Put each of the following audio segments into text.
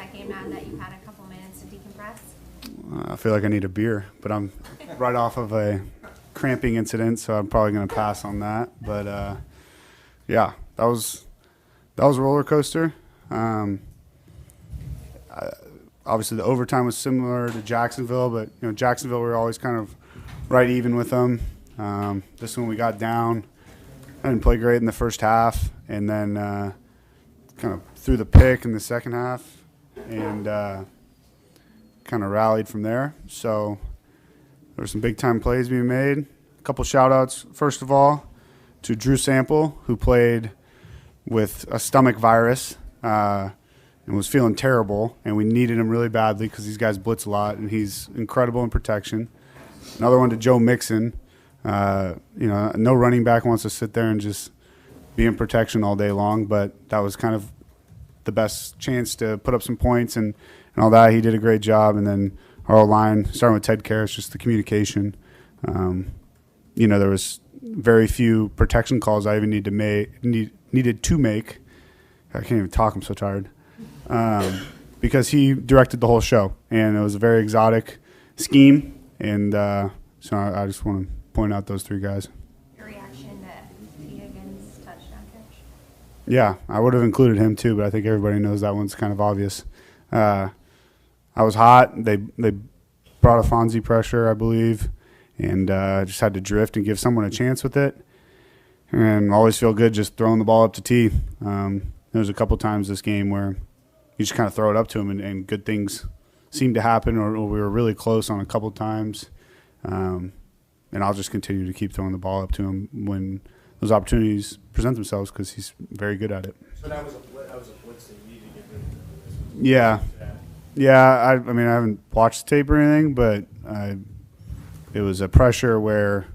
that game now that you've had a couple minutes to decompress? I feel like I need a beer, but I'm right off of a cramping incident, so I'm probably going to pass on that. But yeah, that was a roller coaster. Obviously, the overtime was similar to Jacksonville, but Jacksonville, we were always kind of right even with them. This one we got down. I didn't play great in the first half, and then kind of threw the pick in the second half, and kind of rallied from there. So there were some big-time plays being made. A couple shout-outs, first of all, to Drew Sample, who played with a stomach virus and was feeling terrible, and we needed him really badly because these guys blitz a lot, and he's incredible in protection. Another one to Joe Mixon. No running back wants to sit there and just be in protection all day long, but that was kind of the best chance to put up some points and all that. He did a great job, and then our line, starting with Ted Karras, just the communication. There was very few protection calls I even needed to make. I can't even talk. I'm so tired. Because he directed the whole show, and it was a very exotic scheme, and so I just want to point out those three guys. Your reaction to T. Higgins' touchdown catch? Yeah, I would have included him too, but I think everybody knows that one's kind of obvious. I was hot. They brought a Fonzie pressure, I believe, and just had to drift and give someone a chance with it. And always feel good just throwing the ball up to T. There was a couple times this game where you just kind of throw it up to him, and good things seemed to happen, or we were really close on a couple times. And I'll just continue to keep throwing the ball up to him when those opportunities present themselves because he's very good at it. So that was a blitz that you need to get rid of. Yeah. Yeah, I mean, I haven't watched the tape or anything, but it was a pressure where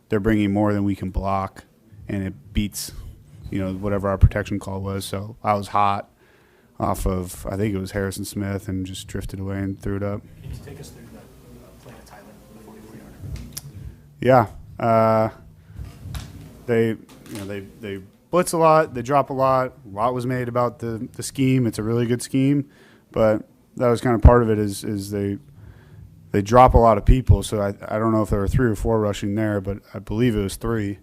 they're bringing more than we can block, and it beats, whatever our protection call was. So I was hot off of, I think it was Harrison Smith, and just drifted away and threw it up. Can you take us through the play at Tyler, the 44-yarder? Yeah. They blitz a lot. They drop a lot. A lot was made about the scheme. It's a really good scheme, but that was kind of part of it is they drop a lot of people. So I don't know if there were 3 or 4 rushing there, but I believe it was 3.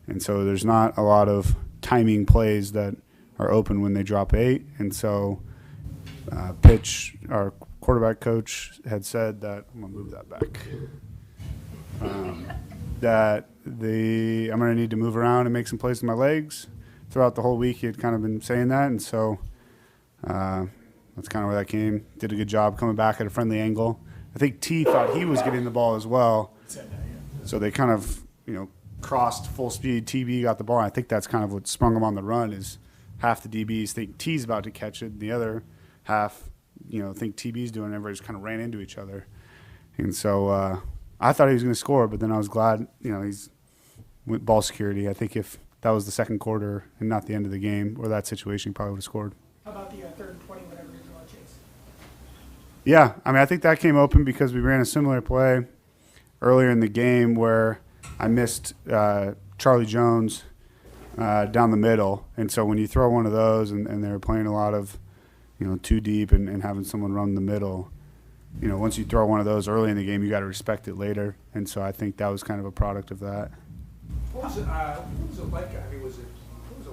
And so there's not a lot of timing plays that are open when they drop 8. And so Pitch, our quarterback coach, had said that – I'm going to move that back that I'm going to need to move around and make some plays with my legs. Throughout the whole week, he had kind of been saying that. And so that's kind of where that came. Did a good job coming back at a friendly angle. I think T thought he was getting the ball as well. So they kind of, crossed full speed. TB got the ball. And I think that's kind of what sprung him on the run is half the DBs think T's about to catch it. The other half, think TB's doing it. Everybody just kind of ran into each other. And so I thought he was going to score, but then I was glad, he's with ball security. I think if that was the second quarter and not the end of the game or that situation, he probably would have scored. How about the 3rd and 20, whatever you're going to chase? Yeah, I mean, I think that came open because we ran a similar play earlier in the game where I missed Charlie Jones down the middle. And so when you throw one of those and they were playing a lot of, too deep and having someone run the middle, once you throw one of those early in the game, you got to respect it later. And so I think that was kind of a product of that. What was it like? I mean, what was it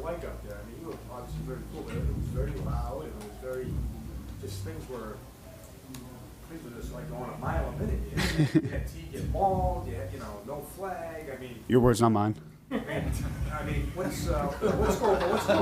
like out there? I mean, you were obviously very cool, but it was very loud, and it was very, just things were just like going a mile a minute. You had T get mauled, you had, no flag. I mean, your words, not mine. I mean, what's going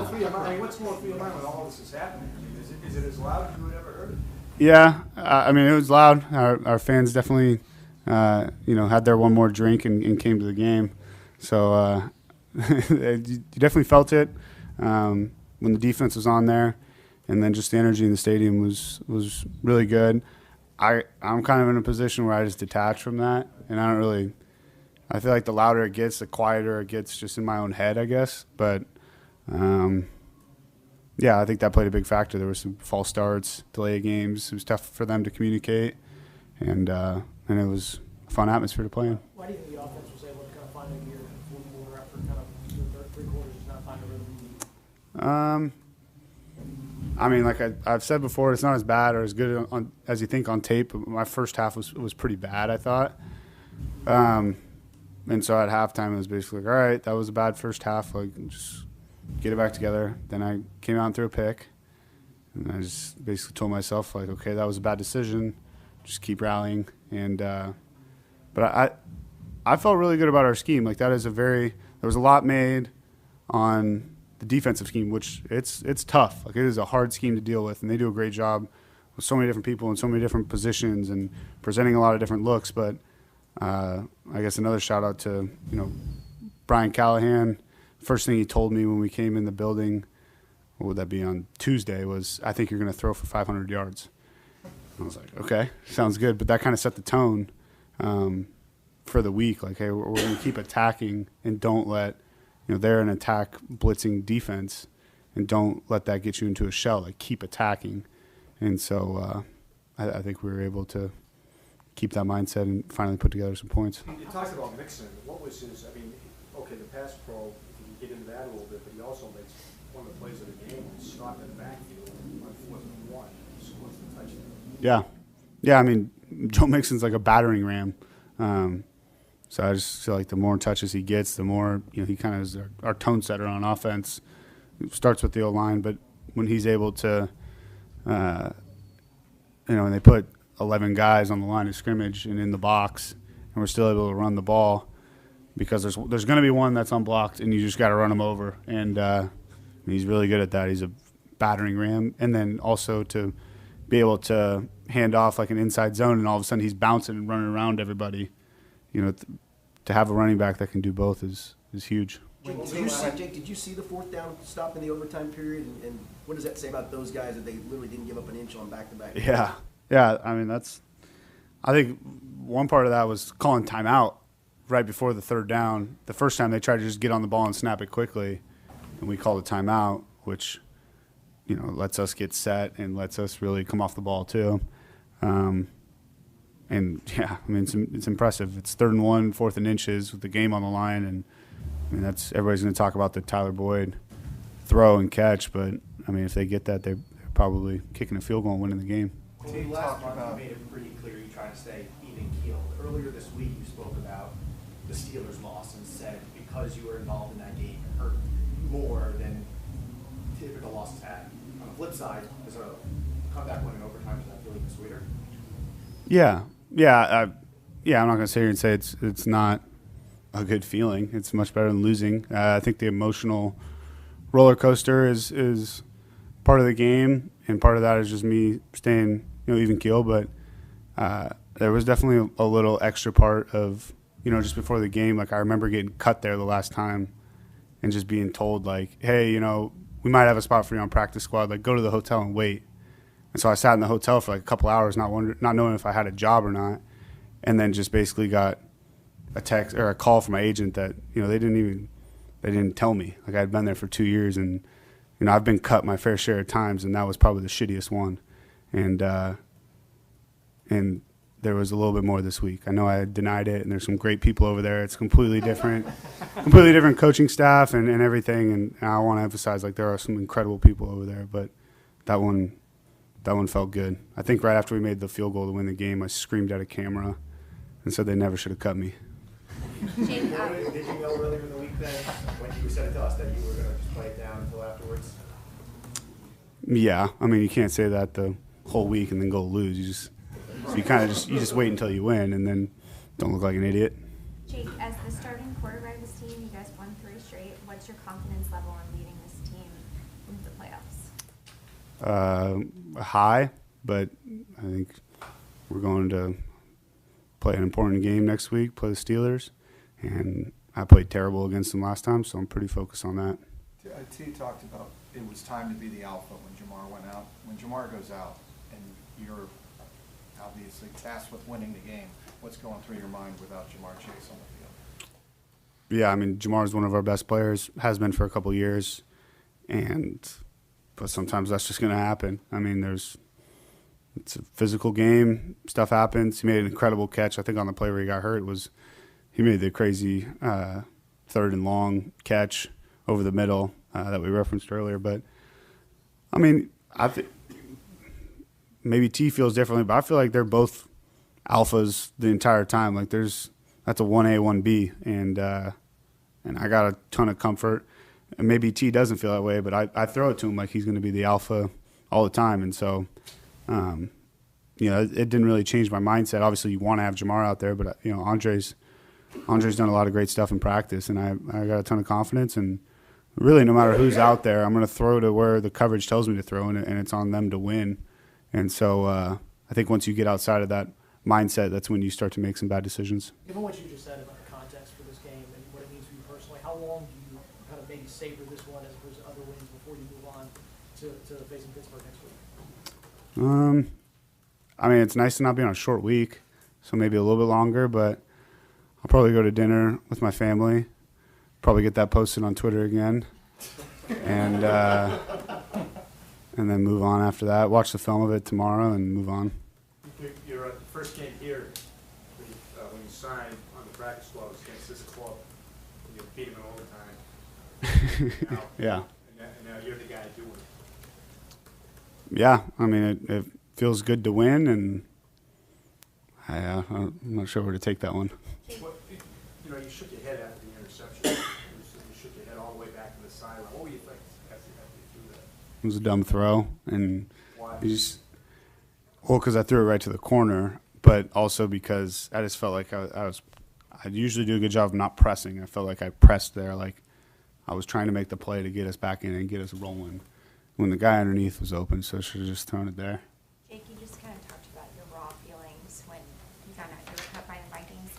through your mind? What's going through your mind when all this is happening? I mean, is it as loud as you had ever heard it? Yeah, I mean, it was loud. Our fans definitely, had their one more drink and came to the game. So you definitely felt it when the defense was on there, and then just the energy in the stadium was really good. I'm kind of in a position where I just detach from that, and I feel like the louder it gets, the quieter it gets just in my own head, I guess. But, yeah, I think that played a big factor. There were some false starts, delay of games. It was tough for them to communicate, and it was a fun atmosphere to play in. Why do you think the offense was able to kind of find a gear in the fourth quarter after kind of 3 quarters just not finding a rhythm? I mean, like I've said before, it's not as bad or as good as you think on tape. But my first half was pretty bad, I thought. And so at halftime, it was basically like, all right, that was a bad first half. Like, just get it back together. Then I came out and threw a pick. And I just basically told myself, like, okay, that was a bad decision. Just keep rallying. And but I felt really good about our scheme. Like, there was a lot made on the defensive scheme, which it's tough. Like, it is a hard scheme to deal with, and they do a great job with so many different people in so many different positions and presenting a lot of different looks. But I guess another shout out to, Brian Callahan. First thing he told me when we came in the building, what would that be, on Tuesday, was, I think you're going to throw for 500 yards. I was like, okay, sounds good. But that kind of set the tone for the week. Like, hey, we're going to keep attacking and don't let, they're an attack blitzing defense, and don't let that get you into a shell. Like, keep attacking. And so I think we were able to keep that mindset and finally put together some points. You talked about Mixon. What was his, okay, the pass pro, if you can get into that a little bit, but he also makes one of the plays of the game, stop in the backfield on 4th and 1, scores the touchdown. Yeah, Joe Mixon's like a battering ram. So I just feel like the more touches he gets, the more, he kind of is our tone setter on offense. It starts with the O-line, but when he's able to, when they put 11 guys on the line of scrimmage and in the box, and we're still able to run the ball, because there's going to be one that's unblocked, and you just got to run him over. And he's really good at that. He's a battering ram. And then also to be able to hand off like an inside zone, and all of a sudden he's bouncing and running around everybody. To have a running back that can do both is huge. Jake, did you see the 4th down stop in the overtime period? And what does that say about those guys that they literally didn't give up an inch on back-to-back? Yeah. I think one part of that was calling timeout right before the 3rd down. The first time they tried to just get on the ball and snap it quickly, and we called a timeout, which, lets us get set and lets us really come off the ball too. And yeah, it's impressive. It's 3rd and 1, 4th and inches with the game on the line, and that's, everybody's going to talk about the Tyler Boyd throw and catch, but if they get that, they're probably kicking a field goal and winning the game. Well, last month you made it pretty clear you're trying to stay even keeled. Earlier this week you spoke about the Steelers' loss and said because you were involved in that game, it hurt more than typical losses had. On the flip side, as a comeback win in overtime, does that feel even sweeter? Yeah. I'm not going to sit here and say it's not a good feeling. It's much better than losing. I think the emotional roller coaster is part of the game, and part of that is just me staying, even keel. But there was definitely a little extra part of, just before the game. Like, I remember getting cut there the last time, and just being told, like, hey, we might have a spot for you on practice squad. Like, go to the hotel and wait. And so I sat in the hotel for like a couple hours, not knowing if I had a job or not, and then just basically got a text or a call from my agent that they didn't tell me. Like, I'd been there for 2 years, and I've been cut my fair share of times, and that was probably the shittiest one. And there was a little bit more this week. I know I denied it, and there's some great people over there. It's completely different coaching staff and everything. And I want to emphasize, like, there are some incredible people over there, but that one felt good. I think right after we made the field goal to win the game, I screamed at a camera and said they never should have cut me. Jake, Did you know earlier in the week then, when you said it to us, that you were going to just play it down until afterwards? Yeah, you can't say that the whole week and then go lose. You just wait until you win and then don't look like an idiot. Jake, as the starting quarterback of this team, you guys won 3 straight. What's your confidence level on leading this team into the playoffs? High, but I think we're going to play an important game next week, play the Steelers, and I played terrible against them last time, so I'm pretty focused on that. T talked about it was time to be the alpha when Jamar went out. When Jamar goes out and you're obviously tasked with winning the game, what's going through your mind without Jamar Chase on the field? Yeah, Jamar's one of our best players, has been for a couple of years, but sometimes that's just going to happen. It's a physical game. Stuff happens. He made an incredible catch. I think on the play where he got hurt he made the crazy 3rd and long catch over the middle that we referenced earlier. But, I think maybe T feels differently, but I feel like they're both alphas the entire time. Like that's a 1A, 1B, and I got a ton of comfort. And maybe T doesn't feel that way, but I throw it to him like he's going to be the alpha all the time. And so, it didn't really change my mindset. Obviously, you want to have Jamar out there, but Andre's done a lot of great stuff in practice, and I got a ton of confidence. And really, no matter who's out there, I'm going to throw to where the coverage tells me to throw, and it's on them to win. And so I think once you get outside of that mindset, that's when you start to make some bad decisions. Given what you just said about the context for this game and what it means for you personally, how long do you kind of maybe savor this one as opposed to other wins before you move on to facing Pittsburgh next week? I mean, it's nice to not be on a short week, so maybe a little bit longer, but I'll probably go to dinner with my family, probably get that posted on Twitter again, and then move on after that. Watch the film of it tomorrow and move on. Your first game here, when you signed on the practice squad, was against this club, and you beat him in overtime. Yeah. And now you're the guy doing it. Yeah, I mean, it feels good to win, and I'm not sure where to take that one. What, you shook your head after the interception. You shook your head all the way back to the sideline. What were you thinking after you threw that? It was a dumb throw, and Why? Because I threw it right to the corner, but also because I just felt like I usually do a good job of not pressing. I felt like I pressed there, like I was trying to make the play to get us back in and get us rolling when the guy underneath was open, so I should have just thrown it there. Jake, you just kind of talked about your raw feelings when you found out you were cut by the Vikings.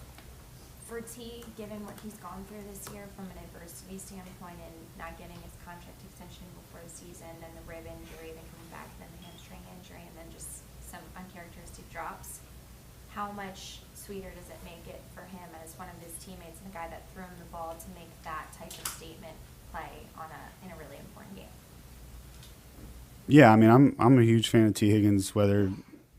For T, given what he's gone through this year from an adversity standpoint and not getting his contract extension before the season, and the rib injury, then coming back, then the hamstring injury, and then just some uncharacteristic drops, how much sweeter does it make it for him as one of his teammates and the guy that threw him the ball to make that type of statement play in a really important game? Yeah, I mean, I'm a huge fan of T. Higgins, whether,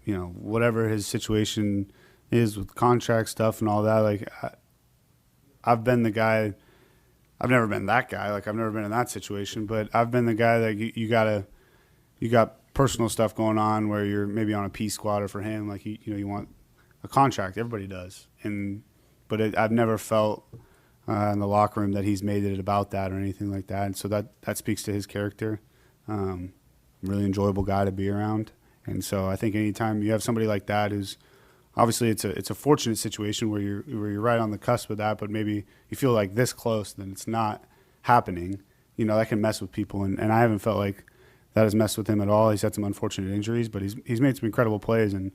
whatever his situation is with contract stuff and all that. Like, I've been the guy, I've never been that guy. Like, I've never been in that situation, but I've been the guy that you got personal stuff going on where you're maybe on a P squad, or for him, like, you want a contract. Everybody does. But I've never felt in the locker room that he's made it about that or anything like that. And so that speaks to his character. Really enjoyable guy to be around. And so I think anytime you have somebody like that, who's obviously it's a fortunate situation where you're right on the cusp of that, but maybe you feel like this close, then it's not happening. That can mess with people, and I haven't felt like that has messed with him at all. He's had some unfortunate injuries, but he's made some incredible plays, and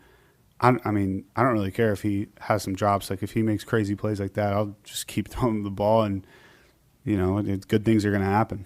I don't really care if he has some drops. Like, if he makes crazy plays like that, I'll just keep throwing him the ball, and good things are going to happen.